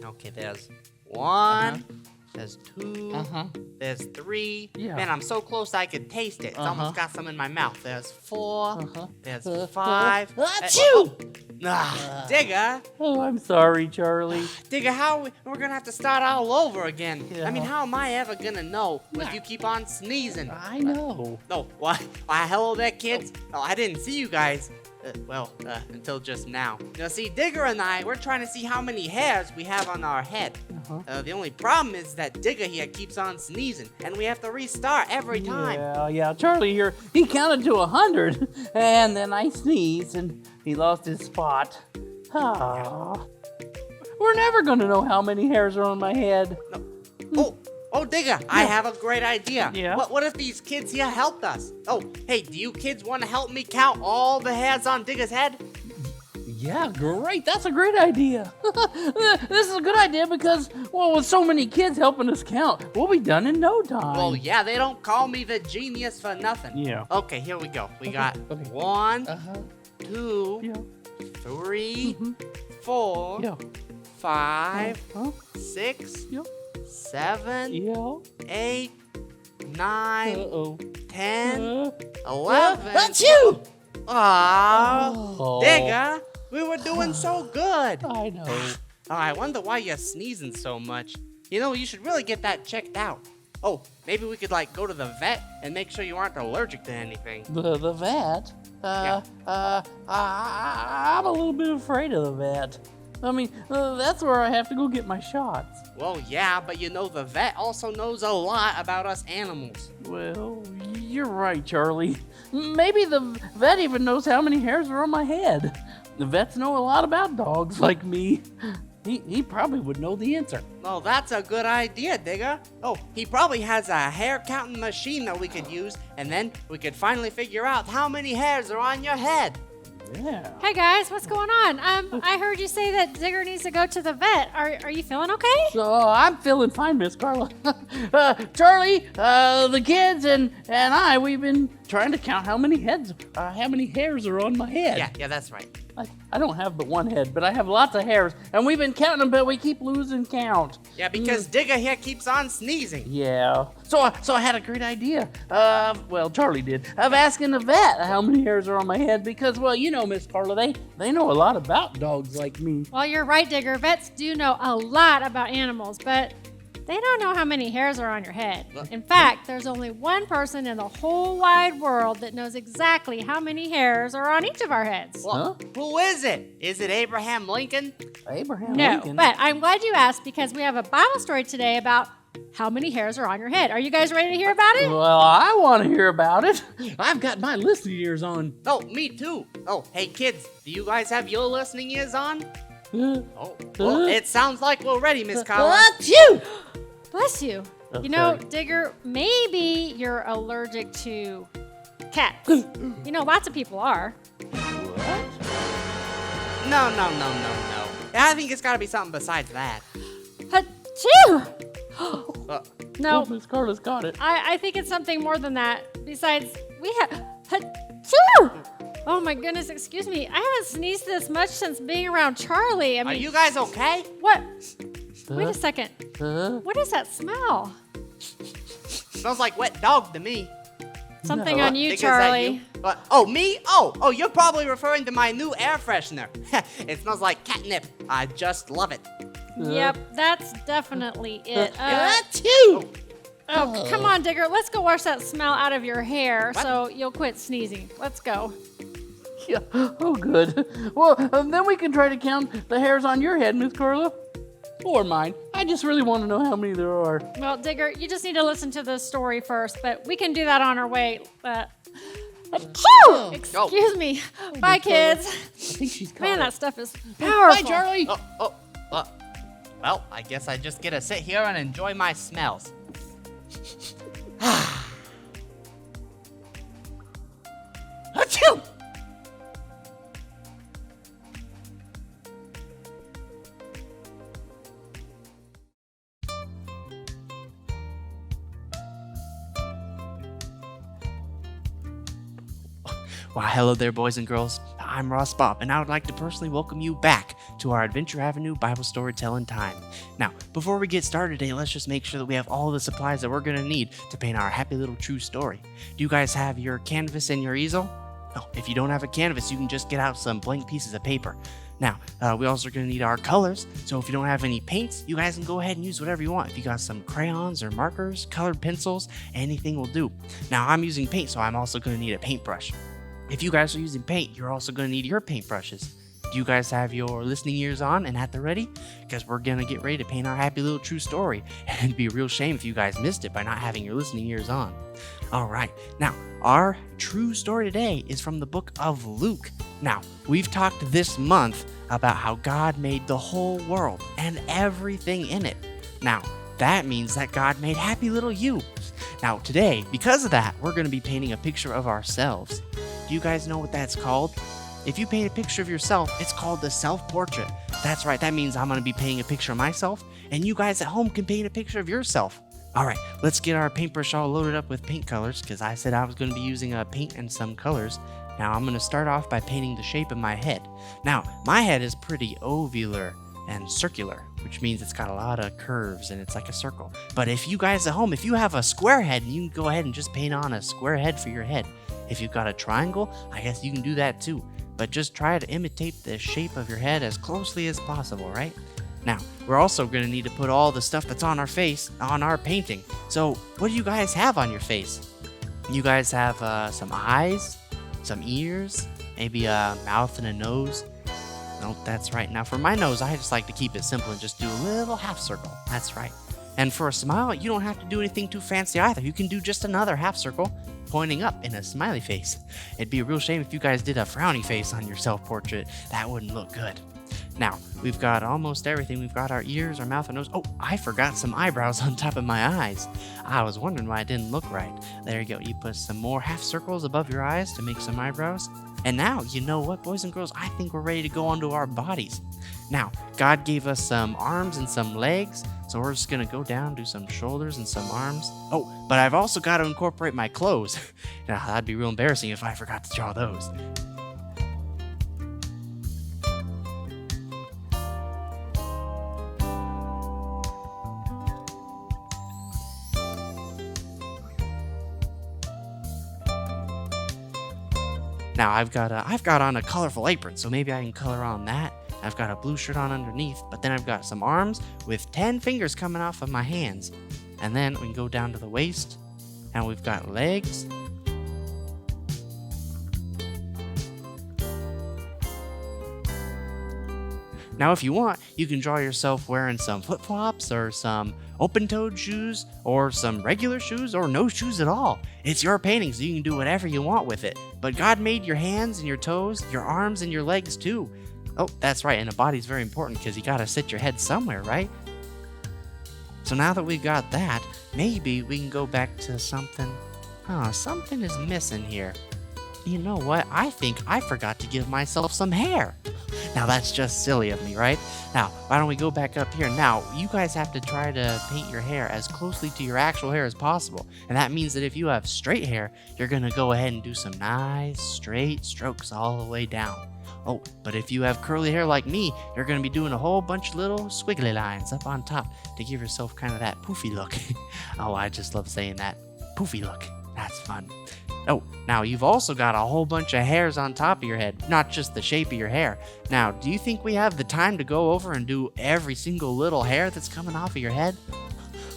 Okay, there's one. There's two. There's three. Yeah. Man, I'm so close I could taste it. It's almost got some in my mouth. There's four. There's five. Digger. Oh, I'm sorry, Charlie. Digger, we're gonna have to start all over again. Yeah. I mean, how am I ever gonna know if you keep on sneezing? I know. No, why, hello there, kids. Oh, I didn't see you guys. Until just now. Now, see, Digger and I, we're trying to see how many hairs we have on our head. The only problem is that Digger here keeps on sneezing, and we have to restart every time. Yeah, Charlie here, he counted to 100, and then I sneezed, and he lost his spot. Ah. We're never gonna know how many hairs are on my head. Oh, Digger, I have a great idea. Yeah? What if these kids here helped us? Oh, hey, do you kids want to help me count all the hairs on Digger's head? Yeah, great. That's a great idea. This is a good idea because, well, with so many kids helping us count, we'll be done in no time. Well, yeah, they don't call me the genius for nothing. Yeah. Okay, here we go. We got 1, 2, 3, 4, 5, 6, 7, 8, 9, 10, 11. That's you! Aww, Digger, we were doing so good. I know. Oh, I wonder why you're sneezing so much. You know, you should really get that checked out. Oh, maybe we could, go to the vet and make sure you aren't allergic to anything. The vet? I'm a little bit afraid of the vet. I mean, that's where I have to go get my shots. Well, yeah, but you know the vet also knows a lot about us animals. Well, you're right, Charlie. Maybe the vet even knows how many hairs are on my head. The vets know a lot about dogs like me. He probably would know the answer. Oh, that's a good idea, Digger. Oh, he probably has a hair counting machine that we could use, and then we could finally figure out how many hairs are on your head. Yeah. Hey guys, what's going on? I heard you say that Digger needs to go to the vet. Are you feeling okay? So I'm feeling fine, Miss Carla. Charlie, the kids, and I, we've been trying to count how many hairs are on my head. Yeah, that's right. I don't have but one head, but I have lots of hairs, and we've been counting them, but we keep losing count. Yeah, because Digger here keeps on sneezing. Yeah. So I had a great idea. Well, Charlie did, of asking the vet how many hairs are on my head because, well, you know, Miss Carla, they know a lot about dogs like me. Well, you're right, Digger. Vets do know a lot about animals, but they don't know how many hairs are on your head. In fact, there's only one person in the whole wide world that knows exactly how many hairs are on each of our heads. Well, who is it? Is it Abraham Lincoln? Abraham No, Lincoln. but I'm glad you asked because we have a Bible story today about how many hairs are on your head. Are you guys ready to hear about it? Well, I want to hear about it. I've got my listening ears on. Oh, me too. Oh, hey kids, do you guys have your listening ears on? Well, it sounds like we're ready, Miss Carla. Achoo! Bless you. I'm You know, sorry. Digger, maybe you're allergic to cats. You know, lots of people are. No. I think it's got to be something besides that. Achoo! No, Oh, Miss Carla's got it. I think it's something more than that. Besides, we have. Achoo! Oh my goodness, excuse me. I haven't sneezed this much since being around Charlie. I mean, Are you guys okay? what? Wait a second. Huh? What is that smell? Smells like wet dog to me. Something No, on you, Digger, is that Charlie. you? Oh, me? Oh, you're probably referring to my new air freshener. It smells like catnip. I just love it. Yep, that's definitely it. Achoo! Oh, come on, Digger. Let's go wash that smell out of your hair What? so you'll quit sneezing. Let's go. Yeah. Oh, good. Well, then we can try to count the hairs on your head, Miss Carla. Or mine. I just really want to know how many there are. Well, Digger, you just need to listen to the story first, but we can do that on our way. Achoo! Excuse me. Bye, kids. I think she's got Man, it. that stuff is powerful. Bye, Charlie. Well, I guess I just get to sit here and enjoy my smells. Achoo! Well, hello there, boys and girls. I'm Ross Bob, and I would like to personally welcome you back to our Adventure Avenue Bible Storytelling time. Now, before we get started today, let's just make sure that we have all the supplies that we're going to need to paint our happy little true story. Do you guys have your canvas and your easel? Oh, if you don't have a canvas, you can just get out some blank pieces of paper. Now, we also are going to need our colors, so if you don't have any paints, you guys can go ahead and use whatever you want. If you got some crayons or markers, colored pencils, anything will do. Now, I'm using paint, so I'm also going to need a paintbrush. If you guys are using paint, you're also going to need your paintbrushes. Do you guys have your listening ears on and at the ready? Because we're going to get ready to paint our happy little true story. And it'd be a real shame if you guys missed it by not having your listening ears on. All right, now, our true story today is from the book of Luke. Now, we've talked this month about how God made the whole world and everything in it. Now, that means that God made happy little you. Now, today, because of that, we're going to be painting a picture of ourselves. Do you guys know what that's called? If you paint a picture of yourself, it's called the self-portrait. That's right, that means I'm going to be painting a picture of myself, and you guys at home can paint a picture of yourself. All right, let's get our paintbrush all loaded up with paint colors, because I said I was going to be using paint and some colors. Now, I'm going to start off by painting the shape of my head. Now, my head is pretty ovular and circular, which means it's got a lot of curves and it's like a circle. But if you guys at home, if you have a square head, you can go ahead and just paint on a square head for your head. If you've got a triangle, I guess you can do that too. But just try to imitate the shape of your head as closely as possible, right? Now, we're also going to need to put all the stuff that's on our face on our painting. So, what do you guys have on your face? You guys have some eyes, some ears, maybe a mouth and a nose. Nope, that's right. Now, for my nose, I just like to keep it simple and just do a little half circle. That's right. And for a smile, you don't have to do anything too fancy either. You can do just another half circle pointing up in a smiley face. It'd be a real shame if you guys did a frowny face on your self-portrait. That wouldn't look good. Now, we've got almost everything. We've got our ears, our mouth, our nose. Oh, I forgot some eyebrows on top of my eyes. I was wondering why it didn't look right. There you go. You put some more half circles above your eyes to make some eyebrows. And now, you know what, boys and girls? I think we're ready to go onto our bodies. Now, God gave us some arms and some legs, so we're just going to go down, do some shoulders and some arms. Oh, but I've also got to incorporate my clothes. Now, that'd be real embarrassing if I forgot to draw those. Now, I've got on a colorful apron, so maybe I can color on that. I've got a blue shirt on underneath, but then I've got some arms with 10 fingers coming off of my hands. And then we can go down to the waist, and we've got legs. Now, if you want, you can draw yourself wearing some flip-flops or some open-toed shoes or some regular shoes or no shoes at all. It's your painting, so you can do whatever you want with it. But God made your hands and your toes, your arms and your legs too. Oh, that's right, and the body's very important because you gotta sit your head somewhere, right? So now that we've got that, maybe we can go back to something. Something is missing here. You know what? I think I forgot to give myself some hair. Now that's just silly of me, right? Now, why don't we go back up here? Now, you guys have to try to paint your hair as closely to your actual hair as possible. And that means that if you have straight hair, you're gonna go ahead and do some nice straight strokes all the way down. Oh, but if you have curly hair like me, you're gonna be doing a whole bunch of little squiggly lines up on top to give yourself kind of that poofy look. Oh, I just love saying that. Poofy look. That's fun. Oh, now you've also got a whole bunch of hairs on top of your head, not just the shape of your hair. Now, do you think we have the time to go over and do every single little hair that's coming off of your head?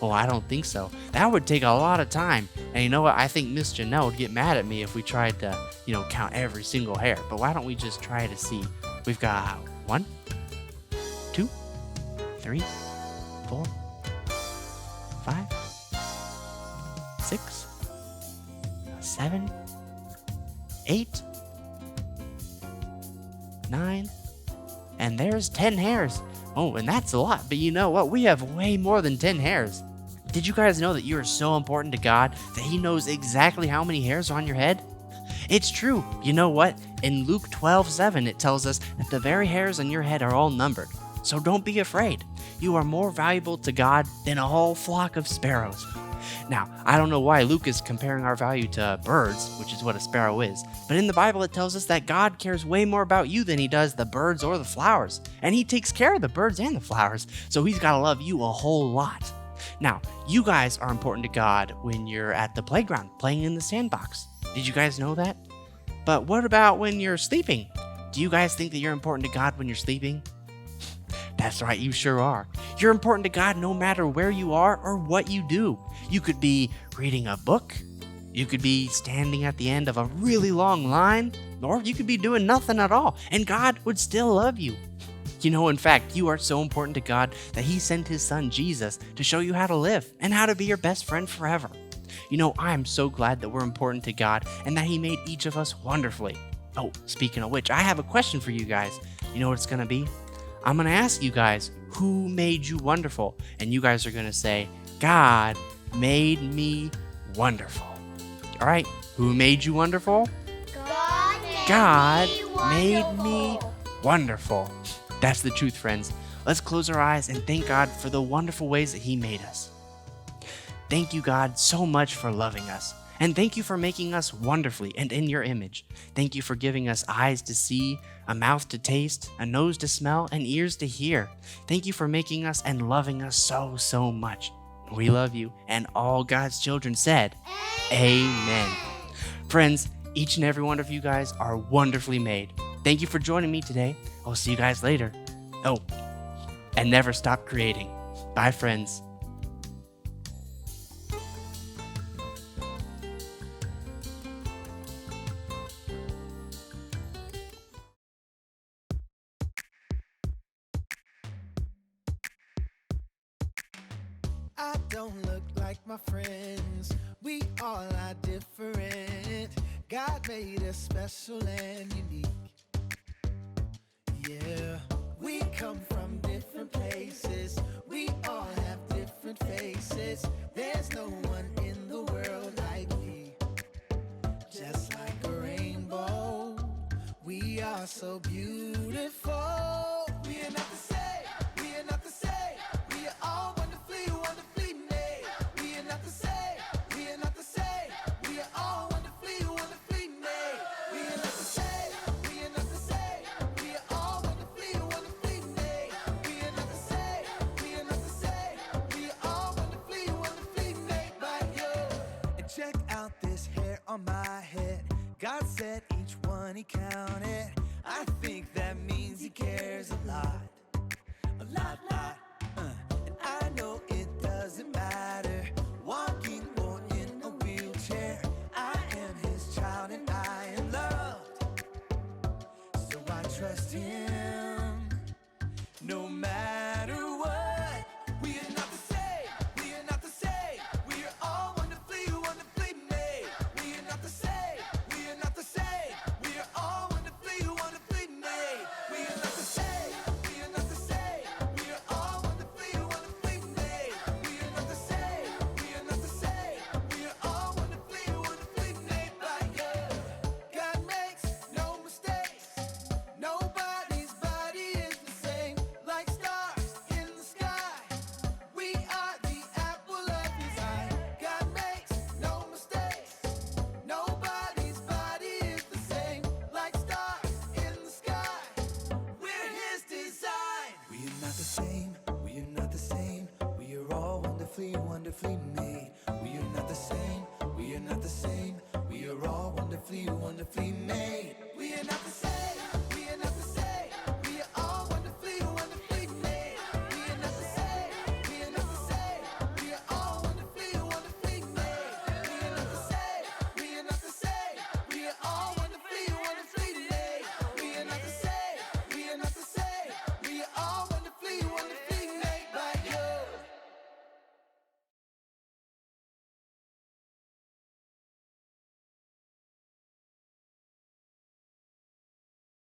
Oh, I don't think so. That would take a lot of time. And you know what? I think Miss Janelle would get mad at me if we tried to, count every single hair. But why don't we just try to see? We've got 1, 2, 3, 4, 5, 6, 7, 8, 9, and there's 10 hairs. Oh, and that's a lot, but you know what? We have way more than 10 hairs. Did you guys know that you are so important to God that He knows exactly how many hairs are on your head? It's true. You know what? In Luke 12:7, it tells us that the very hairs on your head are all numbered. So don't be afraid. You are more valuable to God than a whole flock of sparrows. Now, I don't know why Luke is comparing our value to birds, which is what a sparrow is, but in the Bible it tells us that God cares way more about you than he does the birds or the flowers. And he takes care of the birds and the flowers, so he's got to love you a whole lot. Now, you guys are important to God when you're at the playground playing in the sandbox. Did you guys know that? But what about when you're sleeping? Do you guys think that you're important to God when you're sleeping? That's right, you sure are. You're important to God no matter where you are or what you do. You could be reading a book, you could be standing at the end of a really long line, or you could be doing nothing at all, and God would still love you. You know, in fact, you are so important to God that he sent his son Jesus to show you how to live and how to be your best friend forever. You know, I am so glad that we're important to God and that he made each of us wonderfully. Oh, speaking of which, I have a question for you guys. You know what it's going to be? I'm going to ask you guys, who made you wonderful? And you guys are going to say, God made me wonderful. All right, who made you wonderful? God made me wonderful. That's the truth, friends. Let's close our eyes and thank God for the wonderful ways that he made us. Thank you, God, so much for loving us. And thank you for making us wonderfully and in your image. Thank you for giving us eyes to see, a mouth to taste, a nose to smell, and ears to hear. Thank you for making us and loving us so, so much. We love you. And all God's children said, Amen. Friends, each and every one of you guys are wonderfully made. Thank you for joining me today. I'll see you guys later. Oh, and never stop creating. Bye, friends. I don't look like my friends. We all are different. God made us special and unique. Yeah, we come from different places. We all have different faces. There's no one in the world like me. Just like a rainbow, we are so beautiful. We are not the same. We are not the same. We are all wonderfully, wonderfully made. We are not the same. We are not the same. We are all wonderfully, wonderfully made. We are not the same. We are not the same. We are all wonderfully, wonderfully made. We are not the same. We are not the same. We are all wonderfully, wonderfully made by you. And check out this hair on my head. God said each one he counted. I think that means he cares a lot. A lot, lot. And I know it doesn't matter. Walking or in a wheelchair. I am his child and I am loved. So I trust him. No matter what. We are not the same. We are not the same. We are all wonderfully, wonderfully made. We are not the same. We are not the same. We are all wonderfully, wonderfully made. We are not the same. We are not the same. We are all wonderfully, wonderfully made. We are not the same. We are not the same. We are all wonderfully, wonderfully made by you. God makes no mistakes. Nobody's body is the same. Like stars in the sky. We are the apple of his eye. God makes no mistakes. Nobody's body is the same. Like stars in the sky. We're his design. We are not the same. We are not the same. We are all wonderfully, wonderfully made. We are not the same. We are not the same. We are all wonderfully, wonderfully made.